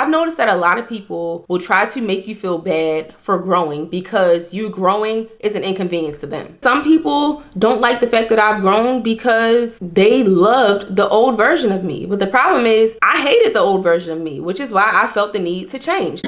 I've noticed that a lot of people will try to make you feel bad for growing because you growing is an inconvenience to them. Some people don't like the fact that I've grown because they loved the old version of me. But the problem is I hated the old version of me, which is why I felt the need to change.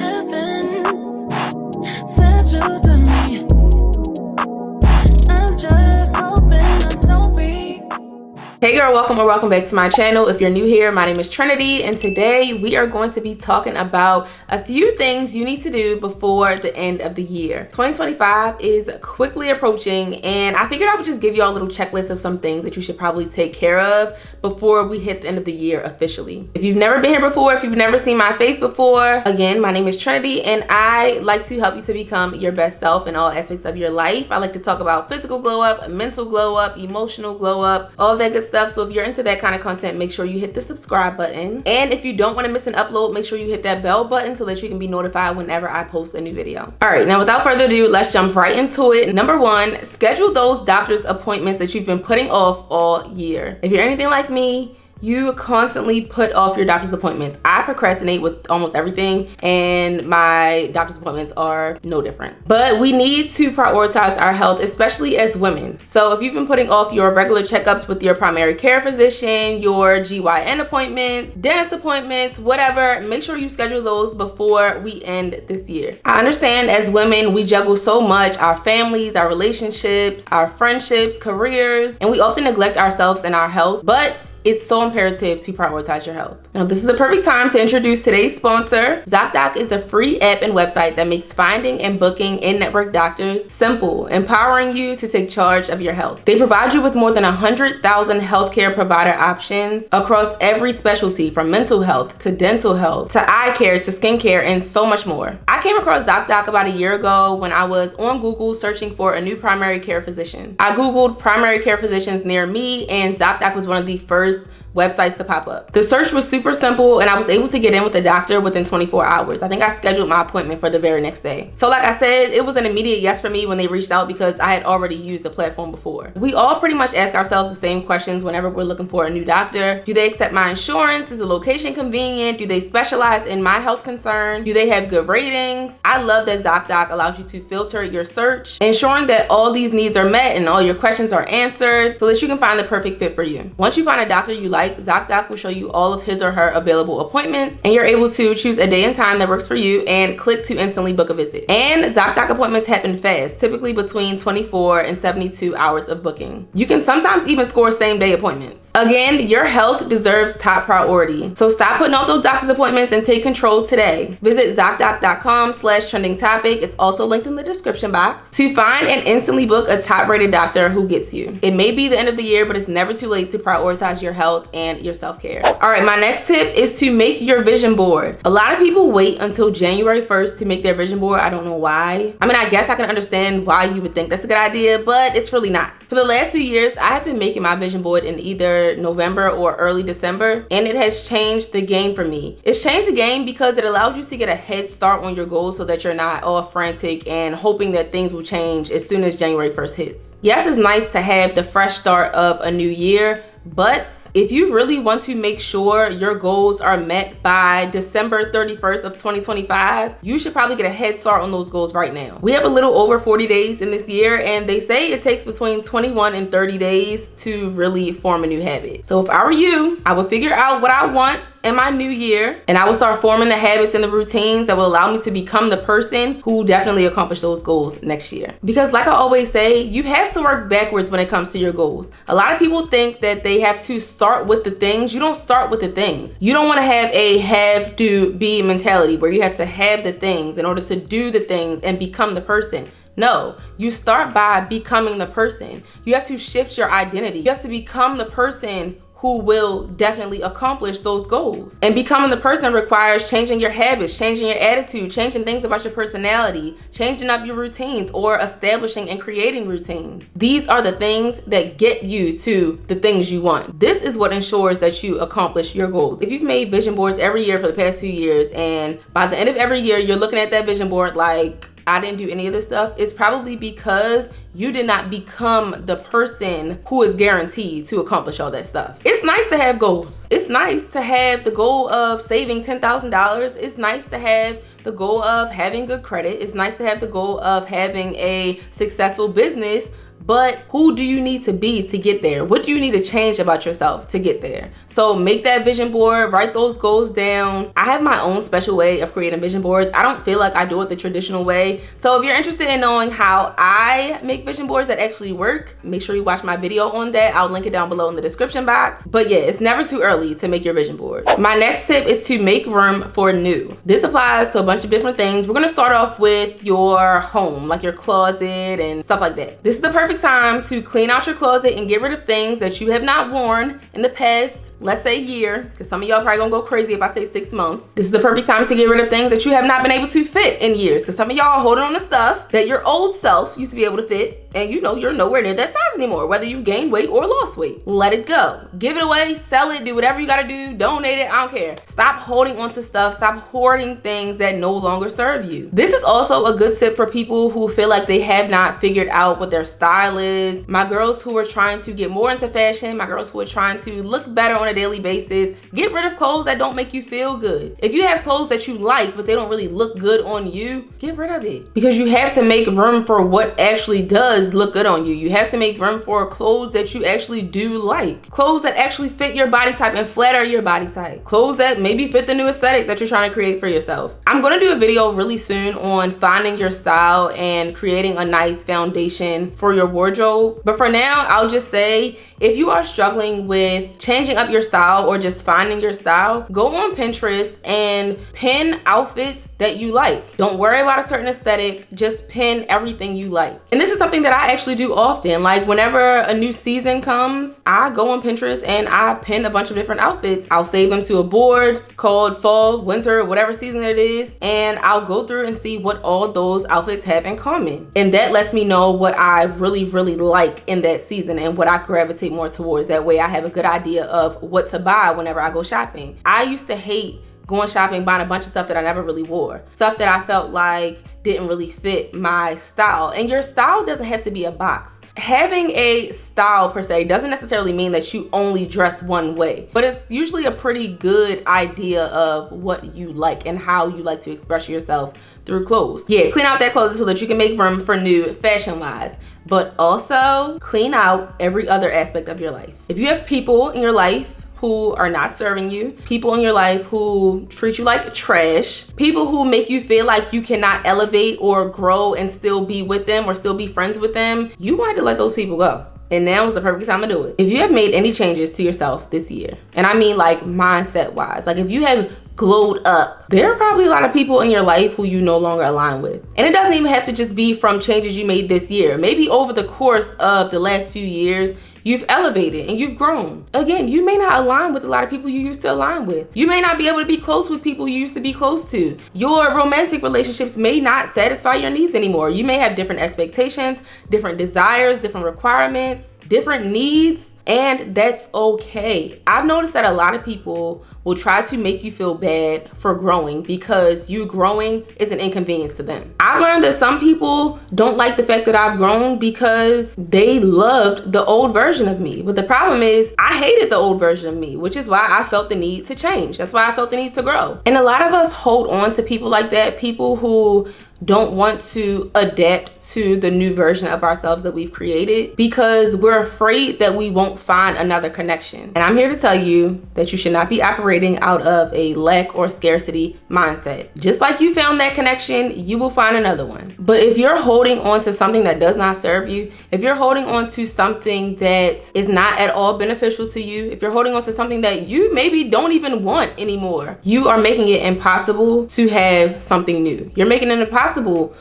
Hey girl, welcome or welcome back to my channel. If you're new here, my name is Trinity, and today we are going to be talking about a few things you need to do before the end of the year. 2025 is quickly approaching, and I figured I would just give you all a little checklist of some things that you should probably take care of before we hit the end of the year officially. If you've never been here before, if you've never seen my face before, again, my name is Trinity, and I like to help you to become your best self in all aspects of your life. I like to talk about physical glow up, mental glow up, emotional glow up, all that good stuff. So if you're into that kind of content, make sure you hit the subscribe button. And if you don't want to miss an upload, make sure you hit that bell button so that you can be notified whenever I post a new video. All right, now without further ado, let's jump right into it. Number one, schedule those doctor's appointments that you've been putting off all year. If you're anything like me, you constantly put off your doctor's appointments. I procrastinate with almost everything, and my doctor's appointments are no different. But we need to prioritize our health, especially as women. So if you've been putting off your regular checkups with your primary care physician, your GYN appointments, dentist appointments, whatever, make sure you schedule those before we end this year. I understand as women, we juggle so much, our families, our relationships, our friendships, careers, and we often neglect ourselves and our health, but it's so imperative to prioritize your health. Now, this is a perfect time to introduce today's sponsor. ZocDoc is a free app and website that makes finding and booking in-network doctors simple, empowering you to take charge of your health. They provide you with more than 100,000 healthcare provider options across every specialty, from mental health to dental health to eye care to skincare and so much more. I came across ZocDoc about a year ago when I was on Google searching for a new primary care physician. I Googled primary care physicians near me, and ZocDoc was one of the first websites to pop up. The search was super simple, and I was able to get in with a doctor within 24 hours. I think I scheduled my appointment for the very next day. So like I said, it was an immediate yes for me when they reached out because I had already used the platform before. We all pretty much ask ourselves the same questions whenever we're looking for a new doctor. Do they accept my insurance? Is the location convenient? Do they specialize in my health concern? Do they have good ratings? I love that ZocDoc allows you to filter your search, ensuring that all these needs are met and all your questions are answered so that you can find the perfect fit for you. Once you find a doctor you like, ZocDoc will show you all of his or her available appointments, and you're able to choose a day and time that works for you and click to instantly book a visit. And ZocDoc appointments happen fast, typically between 24 and 72 hours of booking. You can sometimes even score same day appointments. Again, your health deserves top priority. So stop putting off those doctor's appointments and take control today. Visit ZocDoc.com/trending topic. It's also linked in the description box to find and instantly book a top rated doctor who gets you. It may be the end of the year, but it's never too late to prioritize your health and your self-care. All right, my next tip is to make your vision board. A lot of people wait until January 1st to make their vision board. I don't know why. I mean, I guess I can understand why you would think that's a good idea, but it's really not. For the last few years, I have been making my vision board in either November or early December, and it has changed the game for me. It's changed the game because it allows you to get a head start on your goals so that you're not all frantic and hoping that things will change as soon as January 1st hits. Yes, it's nice to have the fresh start of a new year, but if you really want to make sure your goals are met by December 31st of 2025, you should probably get a head start on those goals right now. We have a little over 40 days in this year, and they say it takes between 21 and 30 days to really form a new habit. So if I were you, I would figure out what I want in my new year, and I will start forming the habits and the routines that will allow me to become the person who will definitely accomplish those goals next year. Because like I always say, you have to work backwards when it comes to your goals. A lot of people think that they have to start with the things. You don't start with the things. You don't want to have a have to be mentality where you have to have the things in order to do the things and become the person. No, you start by becoming the person. You have to shift your identity. You have to become the person who will definitely accomplish those goals. And becoming the person requires changing your habits, changing your attitude, changing things about your personality, changing up your routines, or establishing and creating routines. These are the things that get you to the things you want. This is what ensures that you accomplish your goals. If you've made vision boards every year for the past few years, and by the end of every year, you're looking at that vision board like, I didn't do any of this stuff, it's probably because you did not become the person who is guaranteed to accomplish all that stuff. It's nice to have goals. It's nice to have the goal of saving $10,000. It's nice to have the goal of having good credit. It's nice to have the goal of having a successful business. But who do you need to be to get there? What do you need to change about yourself to get there? So make that vision board, write those goals down. I have my own special way of creating vision boards. I don't feel like I do it the traditional way. So if you're interested in knowing how I make vision boards that actually work, make sure you watch my video on that. I'll link it down below in the description box. But yeah, it's never too early to make your vision board. My next tip is to make room for new. This applies to a bunch of different things. We're gonna start off with your home, like your closet and stuff like that. This is the perfect time to clean out your closet and get rid of things that you have not worn in the past, let's say year, because some of y'all probably gonna go crazy if I say 6 months. This is the perfect time to get rid of things that you have not been able to fit in years, because some of y'all are holding on to stuff that your old self used to be able to fit, and you know you're nowhere near that size anymore, whether you gained weight or lost weight. Let it go. Give it away, sell it, do whatever you gotta do, donate it, I don't care. Stop holding on to stuff, stop hoarding things that no longer serve you. This is also a good tip for people who feel like they have not figured out what their style is. My girls who are trying to get more into fashion, my girls who are trying to look better on a daily basis, get rid of clothes that don't make you feel good. If you have clothes that you like, but they don't really look good on you, get rid of it. Because you have to make room for what actually does look good on you. You have to make room for clothes that you actually do like. Clothes that actually fit your body type and flatter your body type. Clothes that maybe fit the new aesthetic that you're trying to create for yourself. I'm gonna do a video really soon on finding your style and creating a nice foundation for your wardrobe. But for now, I'll just say, if you are struggling with changing up your style or just finding your style, go on Pinterest and pin outfits that you like. Don't worry about a certain aesthetic, just pin everything you like. And this is something that I actually do often. Like whenever a new season comes, I go on Pinterest and I pin a bunch of different outfits. I'll save them to a board called fall, winter, whatever season it is, and I'll go through and see what all those outfits have in common. And that lets me know what I really like in that season and what I gravitate more towards. That way I have a good idea of what to buy whenever I go shopping. I used to hate going shopping, buying a bunch of stuff that I never really wore. Stuff that I felt like didn't really fit my style. And your style doesn't have to be a box. Having a style per se doesn't necessarily mean that you only dress one way, but it's usually a pretty good idea of what you like and how you like to express yourself through clothes. Yeah, clean out that closet so that you can make room for new fashion-wise, but also clean out every other aspect of your life. If you have people in your life who are not serving you, people in your life who treat you like trash, people who make you feel like you cannot elevate or grow and still be with them or still be friends with them, you want to let those people go. And now is the perfect time to do it. If you have made any changes to yourself this year, and I mean like mindset wise, like if you have glowed up, there are probably a lot of people in your life who you no longer align with. And it doesn't even have to just be from changes you made this year. Maybe over the course of the last few years, you've elevated and you've grown. Again, you may not align with a lot of people you used to align with. You may not be able to be close with people you used to be close to. Your romantic relationships may not satisfy your needs anymore. You may have different expectations, different desires, different requirements, different needs, and that's okay. I've noticed that a lot of people will try to make you feel bad for growing because you growing is an inconvenience to them. I've learned that some people don't like the fact that I've grown because they loved the old version of me. But the problem is I hated the old version of me, which is why I felt the need to change. That's why I felt the need to grow. And a lot of us hold on to people like that, people who don't want to adapt to the new version of ourselves that we've created because we're afraid that we won't find another connection. And I'm here to tell you that you should not be operating out of a lack or scarcity mindset. Just like you found that connection, you will find another one. But if you're holding on to something that does not serve you, if you're holding on to something that is not at all beneficial to you, if you're holding on to something that you maybe don't even want anymore, you are making it impossible to have something new. You're making it impossible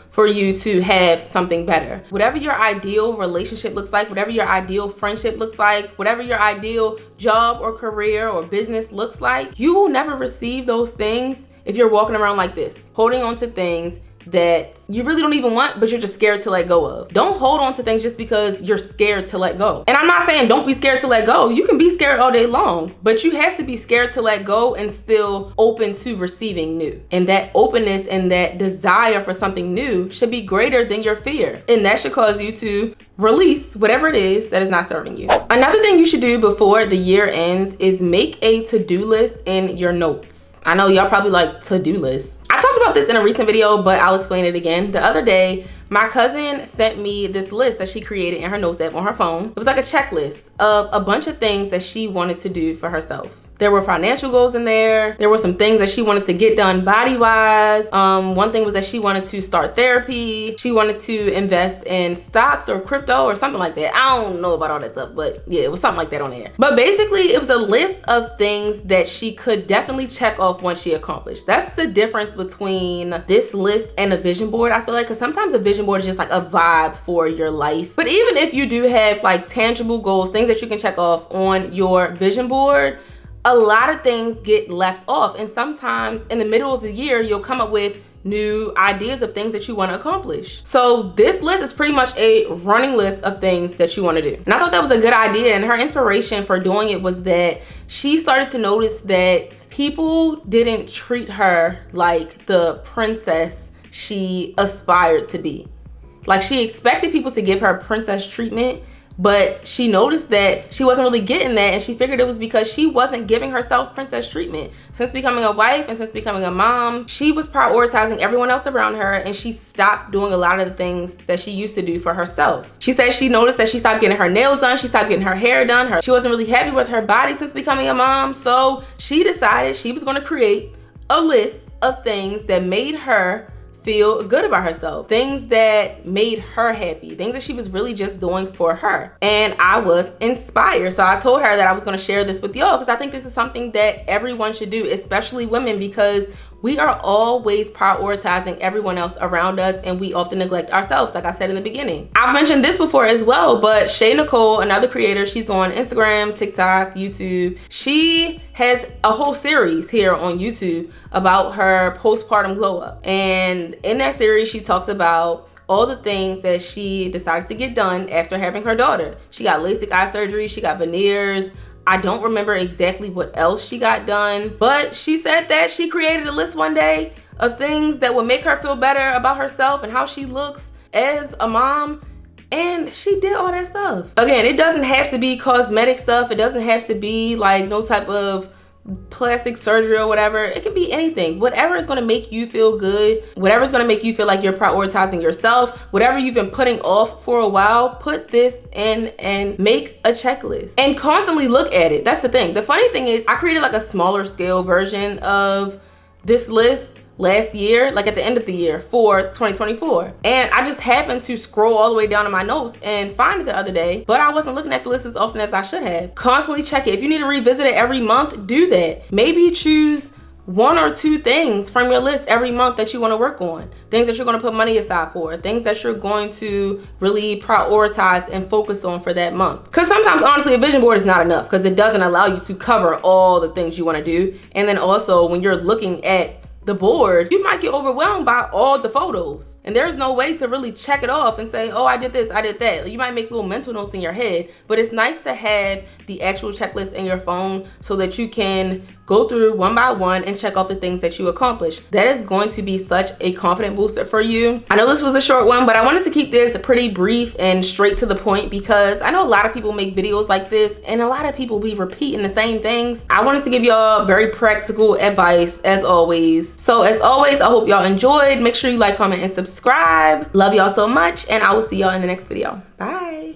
for you to have something better. Whatever your ideal relationship looks like, whatever your ideal friendship looks like, whatever your ideal job or career or business looks like, you will never receive those things if you're walking around like this, holding on to things that you really don't even want, but you're just scared to let go of. Don't hold on to things just because you're scared to let go. And I'm not saying don't be scared to let go. You can be scared all day long, but you have to be scared to let go and still open to receiving new. And that openness and that desire for something new should be greater than your fear. And that should cause you to release whatever it is that is not serving you. Another thing you should do before the year ends is make a to-do list in your notes. I know y'all probably like to-do lists. I talked about this in a recent video, but I'll explain it again. The other day, my cousin sent me this list that she created in her notes app on her phone. It was like a checklist of a bunch of things that she wanted to do for herself. There were financial goals in there. There were some things that she wanted to get done body-wise. One thing was that she wanted to start therapy. She wanted to invest in stocks or crypto or something like that. I don't know about all that stuff, but yeah, it was something like that on there. But basically, it was a list of things that she could definitely check off once she accomplished. That's the difference between this list and a vision board, I feel like, because sometimes a vision board is just like a vibe for your life. But even if you do have like tangible goals, things that you can check off on your vision board, a lot of things get left off. And sometimes in the middle of the year, you'll come up with new ideas of things that you want to accomplish. So this list is pretty much a running list of things that you want to do. And I thought that was a good idea. And her inspiration for doing it was that she started to notice that people didn't treat her like the princess she aspired to be. Like, she expected people to give her princess treatment, but she noticed that she wasn't really getting that, and she figured it was because she wasn't giving herself princess treatment. Since becoming a wife and since becoming a mom, she was prioritizing everyone else around her, and she stopped doing a lot of the things that she used to do for herself. She said she noticed that she stopped getting her nails done, she stopped getting her hair done, she wasn't really happy with her body since becoming a mom, so she decided she was going to create a list of things that made her feel good about herself, things that made her happy, things that she was really just doing for her. And I was inspired. So I told her that I was going to share this with y'all because I think this is something that everyone should do, especially women, because we are always prioritizing everyone else around us and we often neglect ourselves, like I said in the beginning. I've mentioned this before as well, but Shay Nicole, another creator, she's on Instagram, TikTok, YouTube. She has a whole series here on YouTube about her postpartum glow up. And in that series, she talks about all the things that she decided to get done after having her daughter. She got LASIK eye surgery, she got veneers. I don't remember exactly what else she got done, but she said that she created a list one day of things that would make her feel better about herself and how she looks as a mom. And she did all that stuff. Again, it doesn't have to be cosmetic stuff. It doesn't have to be like no type of plastic surgery or whatever. It can be anything. Whatever is going to make you feel good, whatever is going to make you feel like you're prioritizing yourself, whatever you've been putting off for a while, put this in and make a checklist and constantly look at it. That's the thing. The funny thing is I created like a smaller scale version of this list last year, like at the end of the year for 2024. And I just happened to scroll all the way down in my notes and find it the other day, but I wasn't looking at the list as often as I should have. Constantly check it. If you need to revisit it every month, do that. Maybe choose one or two things from your list every month that you want to work on, things that you're going to put money aside for, things that you're going to really prioritize and focus on for that month. Because sometimes, honestly, a vision board is not enough because it doesn't allow you to cover all the things you want to do. And then also when you're looking at the board, you might get overwhelmed by all the photos and there's no way to really check it off and say, oh, I did this, I did that. You might make little mental notes in your head, but it's nice to have the actual checklist in your phone so that you can go through one by one and check off the things that you accomplished. That is going to be such a confident booster for you. I know this was a short one, but I wanted to keep this pretty brief and straight to the point because I know a lot of people make videos like this and a lot of people be repeating the same things. I wanted to give y'all very practical advice as always. So as always, I hope y'all enjoyed. Make sure you like, comment, and subscribe. Love y'all so much, and I will see y'all in the next video. Bye.